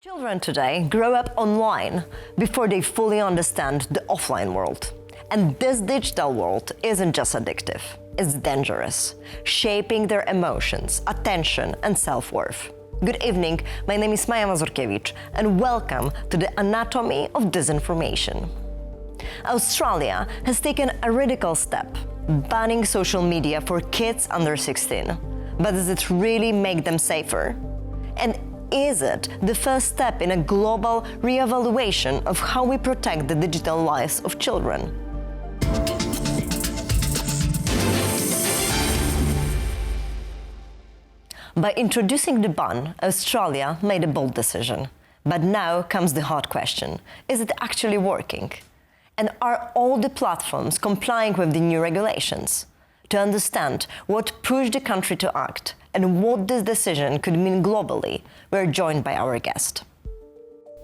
Children today grow up online before they fully understand the offline world. And this digital world isn't just addictive, it's dangerous, shaping their emotions, attention, and self-worth. Good evening, my name is Maia Mazurkiewicz, and welcome to the Anatomy of Disinformation. Australia has taken a radical step, banning social media for kids under 16. But does it really make them safer? And is it the first step in a global re-evaluation of how we protect the digital lives of children? By introducing the ban, Australia made a bold decision. But now comes the hard question: is it actually working? And are all the platforms complying with the new regulations? To understand what pushed the country to act and what this decision could mean globally, we're joined by our guest.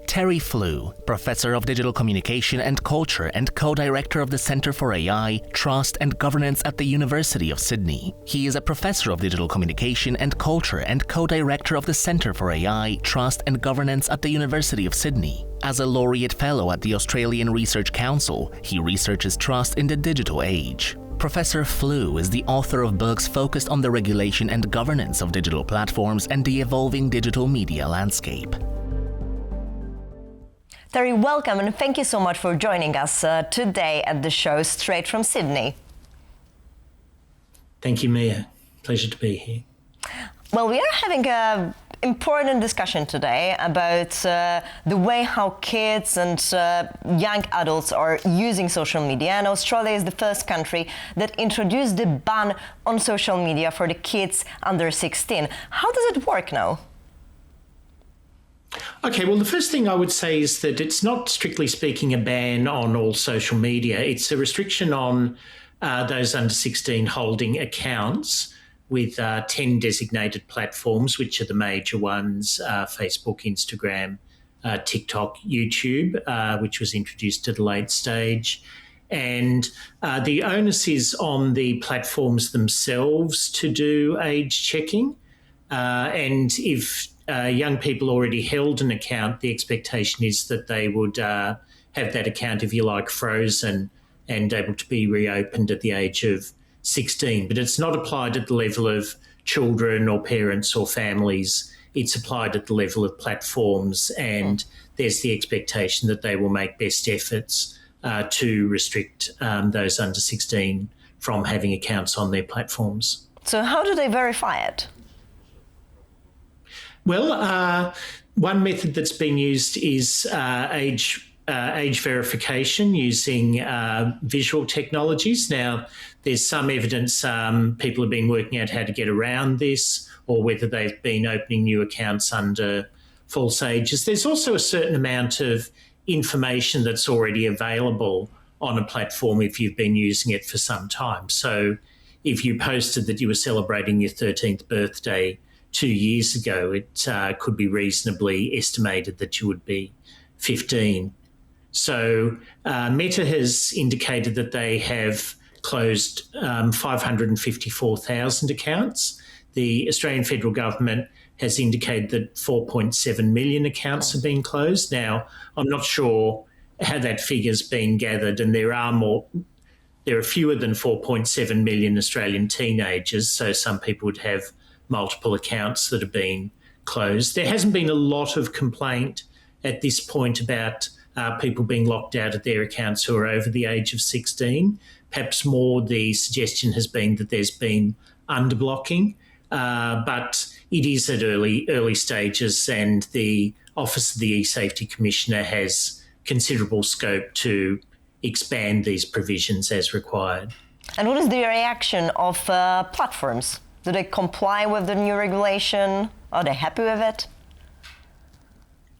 Terry Flew, Professor of Digital Communication and Culture and Co-Director of the Centre for AI, Trust and Governance at the University of Sydney. He is a Professor of Digital Communication and Culture and Co-Director of the Centre for AI, Trust and Governance at the University of Sydney. As a Laureate Fellow at the Australian Research Council, he researches trust in the digital age. Professor Flew is the author of books focused on the regulation and governance of digital platforms and the evolving digital media landscape. Terry, welcome, and thank you so much for joining us today at the show straight from Sydney. Thank you, Mia. Pleasure to be here. Well, we are having an important discussion today about the way how kids and young adults are using social media. And Australia is the first country that introduced the ban on social media for the kids under 16. How does it work now? Okay, well, the first thing I would say is that it's not, strictly speaking, a ban on all social media. It's a restriction on those under 16 holding accounts with 10 designated platforms, which are the major ones: Facebook, Instagram, TikTok, YouTube, which was introduced at a late stage. And the onus is on the platforms themselves to do age checking. And if young people already held an account, the expectation is that they would have that account, if you like, frozen and able to be reopened at the age of 16. But it's not applied at the level of children or parents or families. It's applied at the level of platforms, and there's the expectation that they will make best efforts to restrict those under 16 from having accounts on their platforms. So how do they verify it? Well, one method that's been used is age verification using visual technologies. Now, there's some evidence people have been working out how to get around this, or whether they've been opening new accounts under false ages. There's also a certain amount of information that's already available on a platform if you've been using it for some time. So if you posted that you were celebrating your 13th birthday 2 years ago, it could be reasonably estimated that you would be 15. So Meta has indicated that they have closed 554,000 accounts. The Australian federal government has indicated that 4.7 million accounts have been closed. Now, I'm not sure how that figure's been gathered, and there are fewer than 4.7 million Australian teenagers, so some people would have multiple accounts that have been closed. There hasn't been a lot of complaint at this point about people being locked out of their accounts who are over the age of 16. Perhaps more the suggestion has been that there's been underblocking, but it is at early stages, and the Office of the E-Safety Commissioner has considerable scope to expand these provisions as required. And what is the reaction of platforms? Do they comply with the new regulation? Are they happy with it?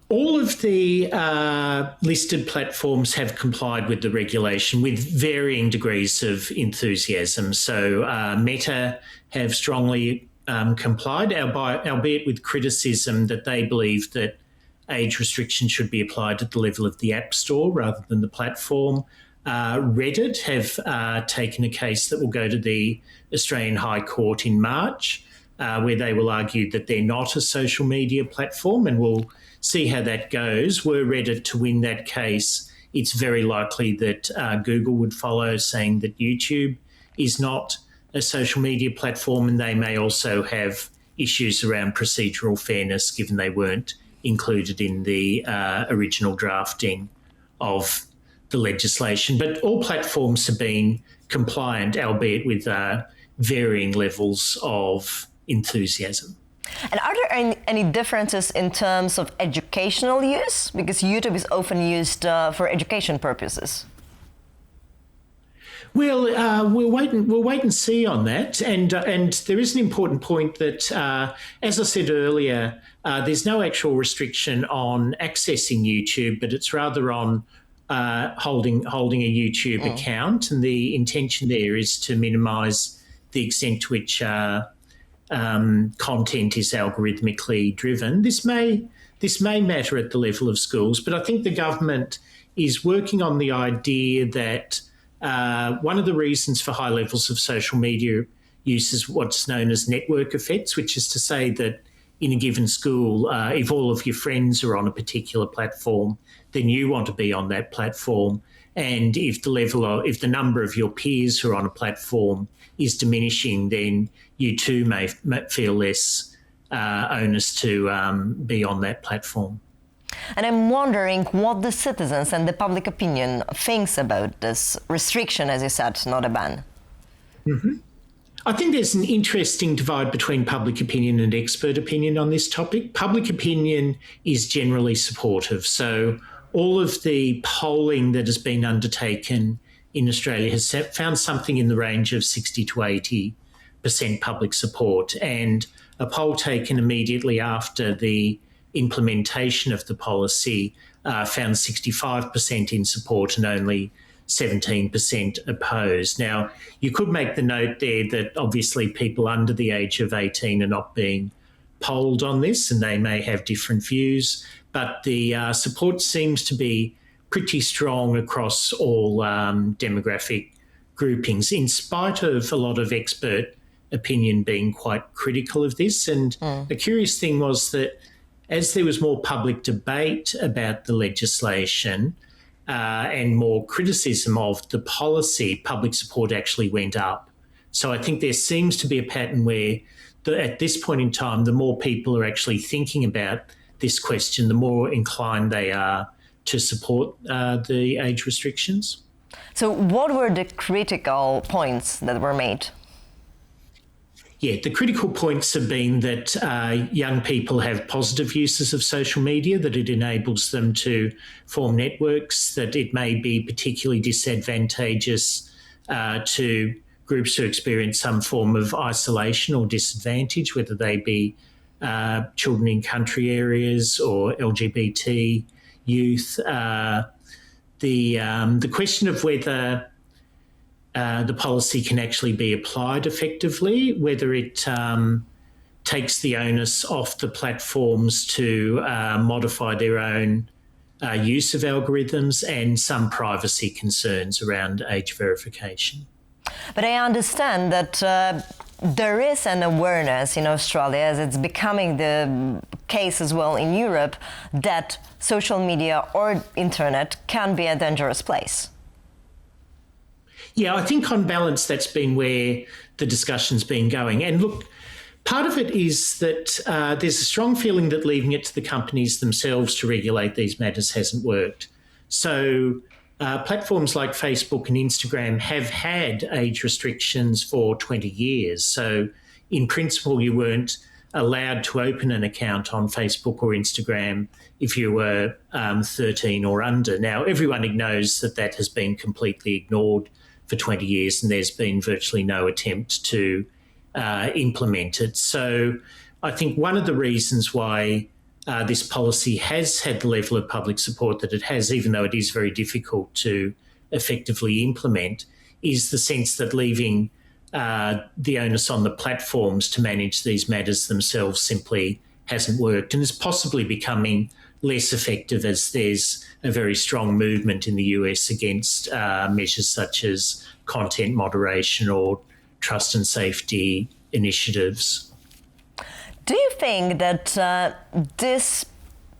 All of the listed platforms have complied with the regulation with varying degrees of enthusiasm. So Meta have strongly complied, albeit with criticism that they believe that age restrictions should be applied at the level of the App Store rather than the platform. Reddit have taken a case that will go to the Australian High Court in March where they will argue that they're not a social media platform, and we'll see how that goes. Were Reddit to win that case, it's very likely that Google would follow, saying that YouTube is not a social media platform, and they may also have issues around procedural fairness given they weren't included in the original drafting of the legislation. But all platforms have been compliant, albeit with varying levels of enthusiasm. And are there any differences in terms of educational use? Because YouTube is often used for education purposes. Well, we'll wait and see on that. And there is an important point that, as I said earlier, there's no actual restriction on accessing YouTube, but it's rather on holding a YouTube account. And the intention there is to minimise the extent to which content is algorithmically driven. This may matter at the level of schools, but I think the government is working on the idea that one of the reasons for high levels of social media use is what's known as network effects, which is to say that in a given school, if all of your friends are on a particular platform, then you want to be on that platform. And if the number of your peers who are on a platform is diminishing, then you too may feel less onus to be on that platform. And I'm wondering what the citizens and the public opinion thinks about this restriction, as you said, not a ban. Mm-hmm. I think there's an interesting divide between public opinion and expert opinion on this topic. Public opinion is generally supportive. So all of the polling that has been undertaken in Australia has found something in the range of 60 to 80% public support. And a poll taken immediately after the implementation of the policy found 65% in support and only 17% opposed. Now, you could make the note there that obviously people under the age of 18 are not being polled on this, and they may have different views, but the support seems to be pretty strong across all demographic groupings, in spite of a lot of expert opinion being quite critical of this. And a curious thing was that as there was more public debate about the legislation and more criticism of the policy, public support actually went up. So I think there seems to be a pattern where at this point in time, the more people are actually thinking about this question, the more inclined they are to support the age restrictions. So what were the critical points that were made? Yeah, the critical points have been that young people have positive uses of social media, that it enables them to form networks, that it may be particularly disadvantageous to groups who experience some form of isolation or disadvantage, whether they be children in country areas or LGBT youth. The question of whether the policy can actually be applied effectively, whether it takes the onus off the platforms to modify their own use of algorithms, and some privacy concerns around age verification. But I understand that there is an awareness in Australia, as it's becoming the case as well in Europe, that social media or internet can be a dangerous place. Yeah, I think on balance, that's been where the discussion's been going. And look, part of it is that there's a strong feeling that leaving it to the companies themselves to regulate these matters hasn't worked. So platforms like Facebook and Instagram have had age restrictions for 20 years. So in principle, you weren't allowed to open an account on Facebook or Instagram if you were 13 or under. Now, everyone knows that that has been completely ignored for 20 years, and there's been virtually no attempt to implement it. So I think one of the reasons why this policy has had the level of public support that it has, even though it is very difficult to effectively implement, is the sense that leaving the onus on the platforms to manage these matters themselves simply hasn't worked, and is possibly becoming less effective as there's a very strong movement in the US against measures such as content moderation or trust and safety initiatives. Do you think that this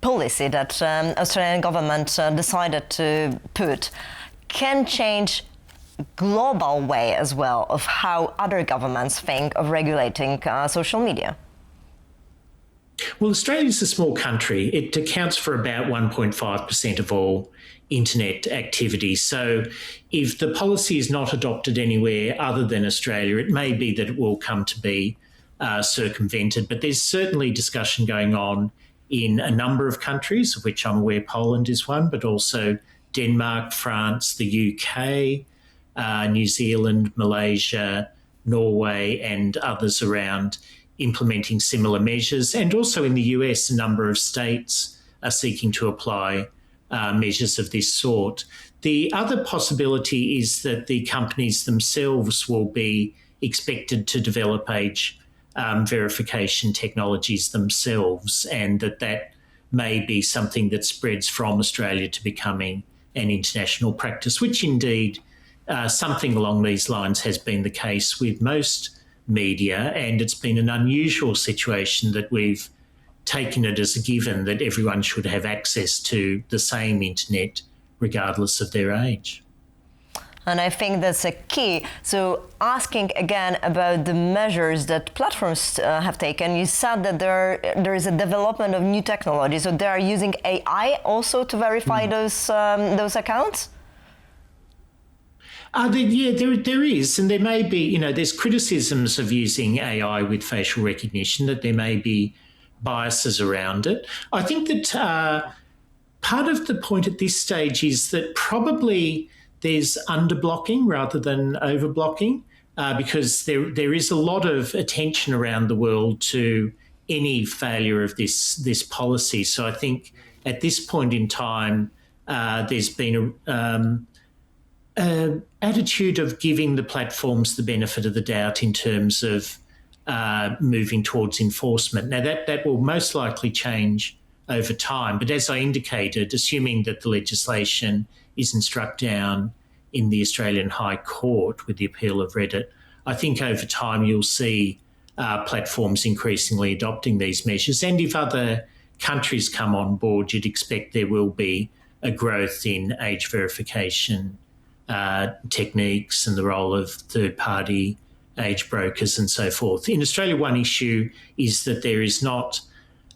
policy that Australian government decided to put can change global way as well of how other governments think of regulating social media? Well, Australia is a small country. It accounts for about 1.5% of all internet activity. So if the policy is not adopted anywhere other than Australia, it may be that it will come to be circumvented. But there's certainly discussion going on in a number of countries, of which I'm aware Poland is one, but also Denmark, France, the UK, New Zealand, Malaysia, Norway, and others around implementing similar measures. And also in the US, a number of states are seeking to apply measures of this sort. The other possibility is that the companies themselves will be expected to develop age verification technologies themselves, and that may be something that spreads from Australia to becoming an international practice, which indeed something along these lines has been the case with most media, and it's been an unusual situation that we've taken it as a given that everyone should have access to the same internet regardless of their age. And I think that's a key. So asking again about the measures that platforms have taken, you said that there is a development of new technology. So they are using AI also to verify those accounts? There is, and there may be, there's criticisms of using AI with facial recognition, that there may be biases around it. I think that part of the point at this stage is that probably there's underblocking rather than overblocking, because there is a lot of attention around the world to any failure of this policy. So I think at this point in time, there's been an attitude of giving the platforms the benefit of the doubt in terms of moving towards enforcement. Now, that will most likely change over time. But as I indicated, assuming that the legislation isn't struck down in the Australian High Court with the appeal of Reddit, I think over time you'll see platforms increasingly adopting these measures. And if other countries come on board, you'd expect there will be a growth in age verification techniques and the role of third-party age brokers and so forth. In Australia, one issue is that there is not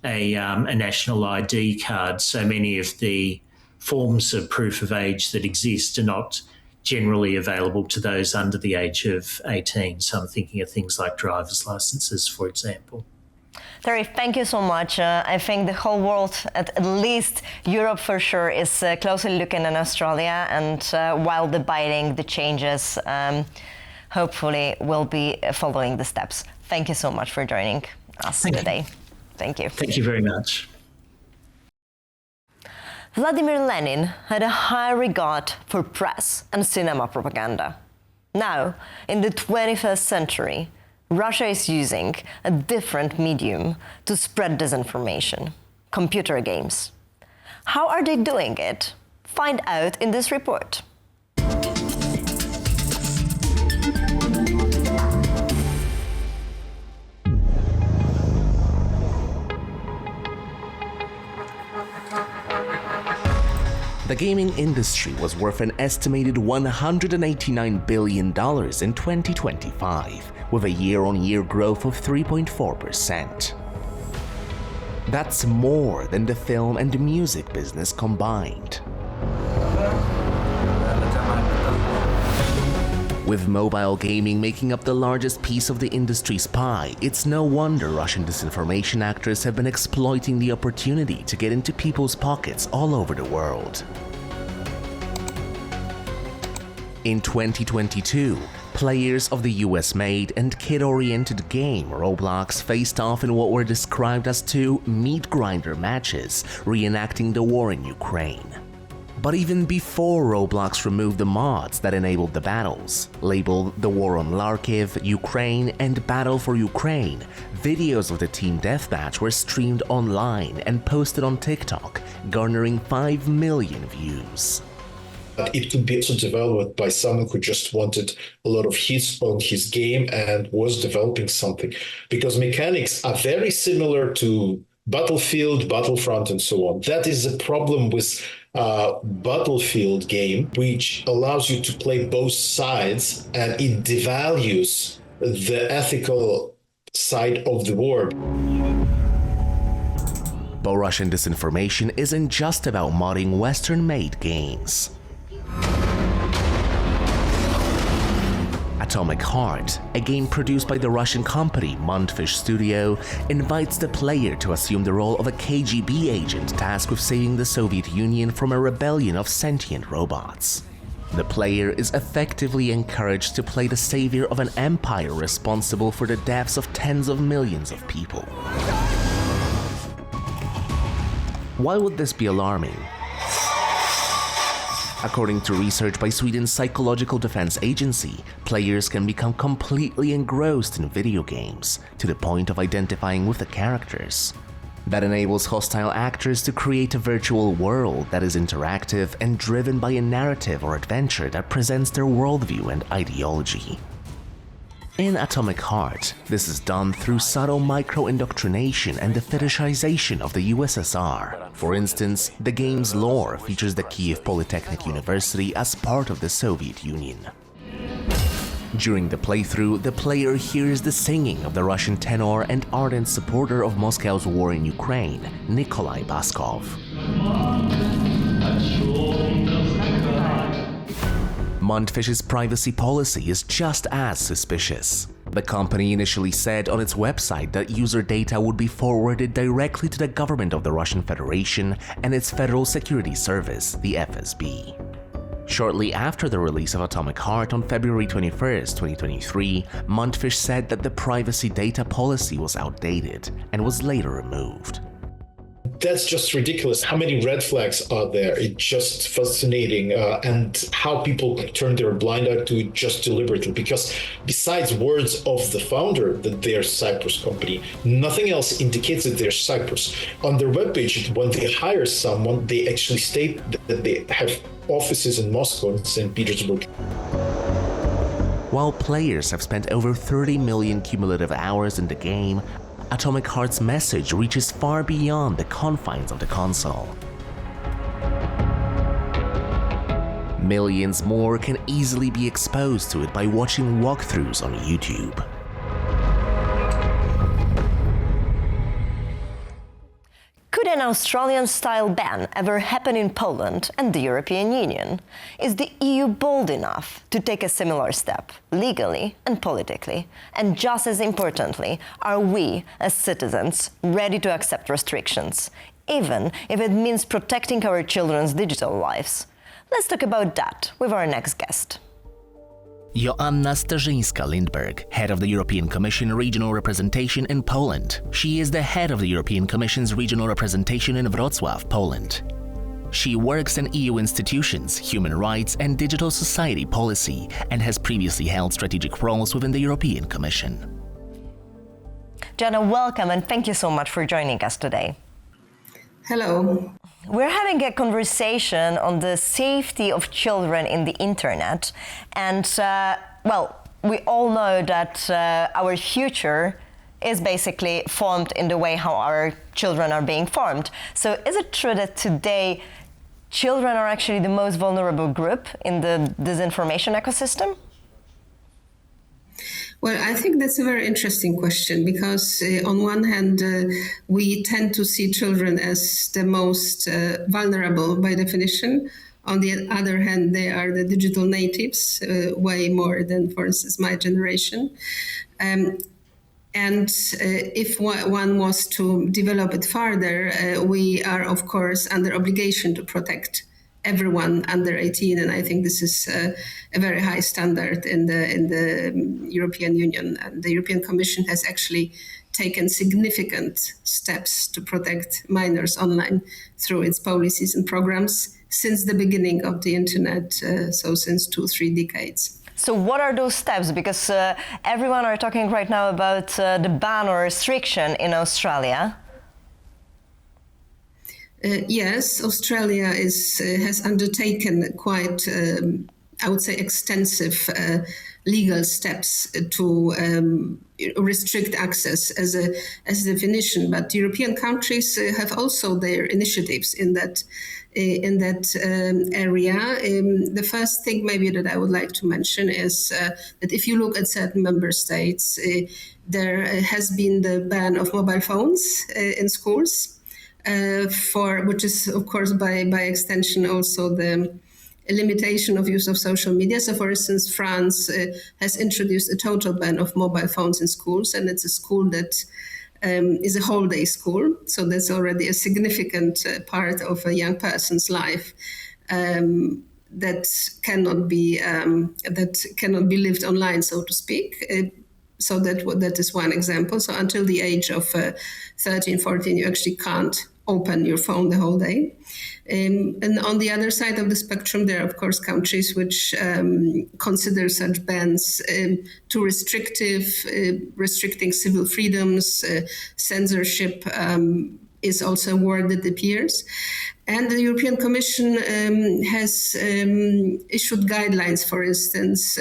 a national ID card. So many of the forms of proof of age that exist are not generally available to those under the age of 18. So I'm thinking of things like driver's licenses, for example. Terry, thank you so much. I think the whole world, at least Europe for sure, is closely looking at Australia, and while debating the changes, hopefully we'll be following the steps. Thank you so much for joining us today. Thank you. Thank you very much. Vladimir Lenin had a high regard for press and cinema propaganda. Now, in the 21st century, Russia is using a different medium to spread disinformation: computer games. How are they doing it? Find out in this report. The gaming industry was worth an estimated $189 billion in 2025, with a year-on-year growth of 3.4%. That's more than the film and music business combined. With mobile gaming making up the largest piece of the industry's pie, it's no wonder Russian disinformation actors have been exploiting the opportunity to get into people's pockets all over the world. In 2022, players of the US-made and kid-oriented game Roblox faced off in what were described as two meat grinder matches, reenacting the war in Ukraine. But even before Roblox removed the mods that enabled the battles, labeled The War on Kharkiv, Ukraine, and Battle for Ukraine, videos of the team deathmatch were streamed online and posted on TikTok, garnering 5 million views. it could be also developed by someone who just wanted a lot of hits on his game and was developing something, because mechanics are very similar to Battlefield, Battlefront, and so on. That is a problem with Battlefield game, which allows you to play both sides, and it devalues the ethical side of the war. But Russian disinformation isn't just about modding Western-made games. Atomic Heart, a game produced by the Russian company Montfish Studio, invites the player to assume the role of a KGB agent tasked with saving the Soviet Union from a rebellion of sentient robots. The player is effectively encouraged to play the savior of an empire responsible for the deaths of tens of millions of people. Why would this be alarming? According to research by Sweden's Psychological Defense Agency, players can become completely engrossed in video games, to the point of identifying with the characters. That enables hostile actors to create a virtual world that is interactive and driven by a narrative or adventure that presents their worldview and ideology. In Atomic Heart, this is done through subtle micro-indoctrination and the fetishization of the USSR. For instance, the game's lore features the Kiev Polytechnic University as part of the Soviet Union. During the playthrough, the player hears the singing of the Russian tenor and ardent supporter of Moscow's war in Ukraine, Nikolai Baskov. Montfish's privacy policy is just as suspicious. The company initially said on its website that user data would be forwarded directly to the government of the Russian Federation and its Federal Security Service, the FSB. Shortly after the release of Atomic Heart on February 21, 2023, Montfish said that the privacy data policy was outdated and was later removed. That's just ridiculous. How many red flags are there? It's just fascinating. And how people turn their blind eye to it just deliberately. Because besides words of the founder that they're Cyprus company, nothing else indicates that they're Cyprus. On their webpage, when they hire someone, they actually state that they have offices in Moscow and St. Petersburg. While players have spent over 30 million cumulative hours in the game, Atomic Heart's message reaches far beyond the confines of the console. Millions more can easily be exposed to it by watching walkthroughs on YouTube. Could an Australian-style ban ever happen in Poland and the European Union? Is the EU bold enough to take a similar step, legally and politically? And just as importantly, are we, as citizens, ready to accept restrictions, even if it means protecting our children's digital lives? Let's talk about that with our next guest. Joanna Sterzyńska-Lindberg, head of the European Commission Regional Representation in Poland. She is the head of the European Commission's Regional Representation in Wrocław, Poland. She works in EU institutions, human rights and digital society policy, and has previously held strategic roles within the European Commission. Joanna, welcome and thank you so much for joining us today. Hello. We're having a conversation on the safety of children in the internet. And, we all know that our future is basically formed in the way how our children are being formed. So is it true that today children are actually the most vulnerable group in the disinformation ecosystem? Well, I think that's a very interesting question because on one hand, we tend to see children as the most vulnerable by definition. On the other hand, they are the digital natives, way more than, for instance, my generation. And if one was to develop it further, we are, of course, under obligation to protect everyone under 18, and I think this is a very high standard in the European Union. And the European Commission has actually taken significant steps to protect minors online through its policies and programs since the beginning of the internet, so since 2-3 decades. So what are those steps? Because everyone are talking right now about the ban or restriction in Australia. Yes, Australia has undertaken quite, I would say, extensive legal steps to restrict access as a definition. But European countries have also their initiatives in that area. The first thing maybe that I would like to mention is that if you look at certain member states, there has been the ban of mobile phones in schools. Which is of course by extension also the limitation of use of social media. So for instance, France has introduced a total ban of mobile phones in schools, and it's a school that is a whole day school. So that's already a significant part of a young person's life that cannot be lived online, so to speak. So that is one example. So until the age of 13, 14, you actually can't open your phone the whole day. And on the other side of the spectrum, there are, of course, countries which consider such bans too restrictive, restricting civil freedoms, censorship is also a word that appears. And the European Commission has issued guidelines, for instance,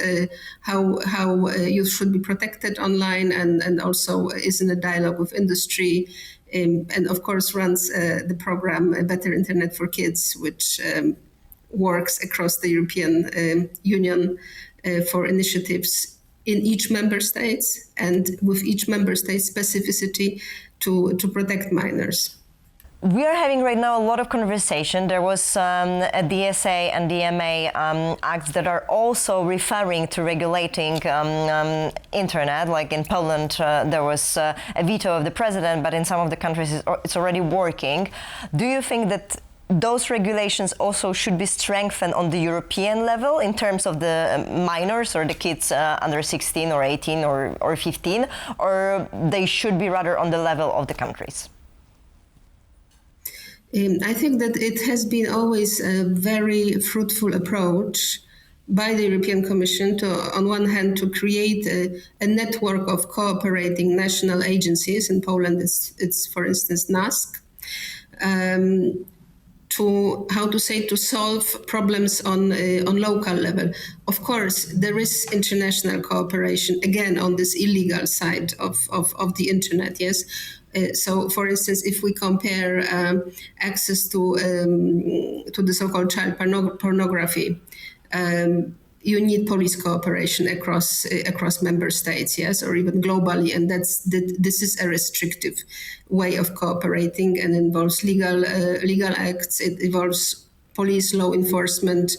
how youth should be protected online, and also is in a dialogue with industry, and of course runs the program Better Internet for Kids, which works across the European Union for initiatives in each member state, and with each member state specificity to protect minors. We are having right now a lot of conversation. There was a DSA and DMA acts that are also referring to regulating internet. Like in Poland, there was a veto of the president, but in some of the countries it's already working. Do you think that those regulations also should be strengthened on the European level in terms of the minors or the kids under 16 or 18 or 15, or they should be rather on the level of the countries? I think that it has been always a very fruitful approach by the European Commission to, on one hand, to create a network of cooperating national agencies. In Poland, it's for instance, NASK, to solve problems on local level. Of course, there is international cooperation, again, on this illegal side of the internet, yes. So, for instance, if we compare access to the so-called child pornography, you need police cooperation across member states, yes, or even globally, and this is a restrictive way of cooperating, and involves legal acts. It involves police, law enforcement,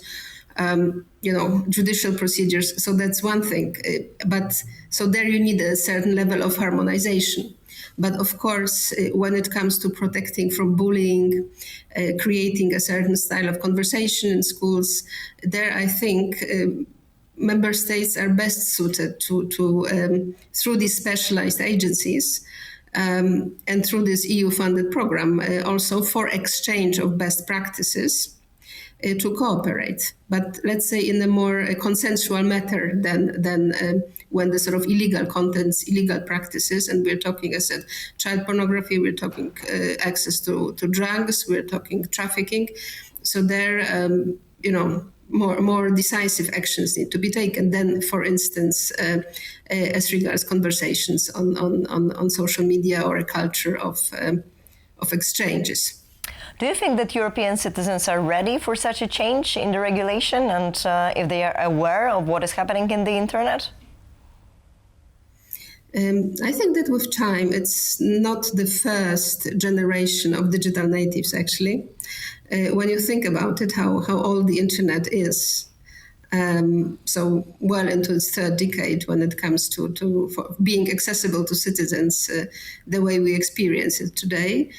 judicial procedures. So that's one thing. But so there you need a certain level of harmonization. But of course, when it comes to protecting from bullying, creating a certain style of conversation in schools, there I think member states are best suited to through these specialized agencies and through this EU-funded program, also for exchange of best practices, to cooperate. But let's say in a more consensual matter than when the sort of illegal contents, illegal practices, and we're talking, as I said, child pornography, we're talking access to drugs, we're talking trafficking. So there, more decisive actions need to be taken than, for instance, as regards conversations on social media or a culture of exchanges. Do you think that European citizens are ready for such a change in the regulation, and if they are aware of what is happening in the internet? I think that with time, it's not the first generation of digital natives, actually. When you think about it, how old the internet is, so well into its third decade when it comes to being accessible to citizens the way we experience it today.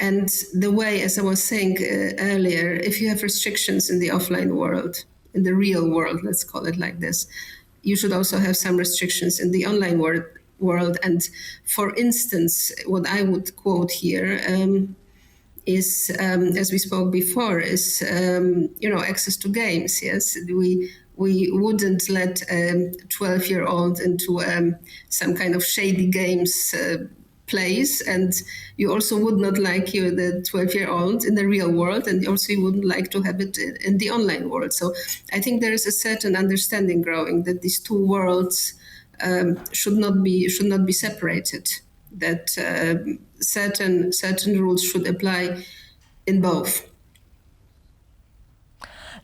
And the way, as I was saying earlier, if you have restrictions in the offline world, in the real world, let's call it like this, you should also have some restrictions in the online world. And for instance, what I would quote here is, as we spoke before, is access to games. Yes, we wouldn't let a 12-year-old into some kind of shady games place, and you also would not like the 12-year-old in the real world, and also you wouldn't like to have it in the online world. So I think there is a certain understanding growing that these two worlds should not be separated, that certain rules should apply in both.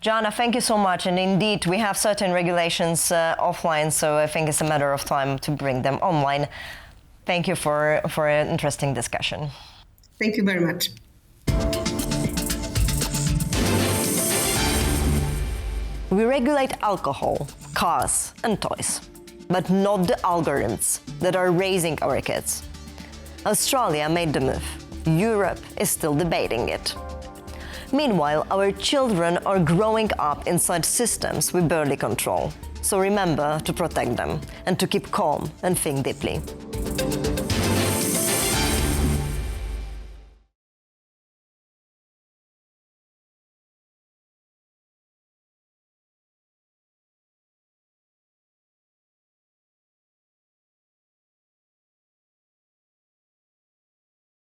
Joanna, thank you so much. And indeed, we have certain regulations offline, so I think it's a matter of time to bring them online. Thank you for an interesting discussion. Thank you very much. We regulate alcohol, cars, and toys, but not the algorithms that are raising our kids. Australia made the move. Europe is still debating it. Meanwhile, our children are growing up inside systems we barely control. So remember to protect them and to keep calm and think deeply.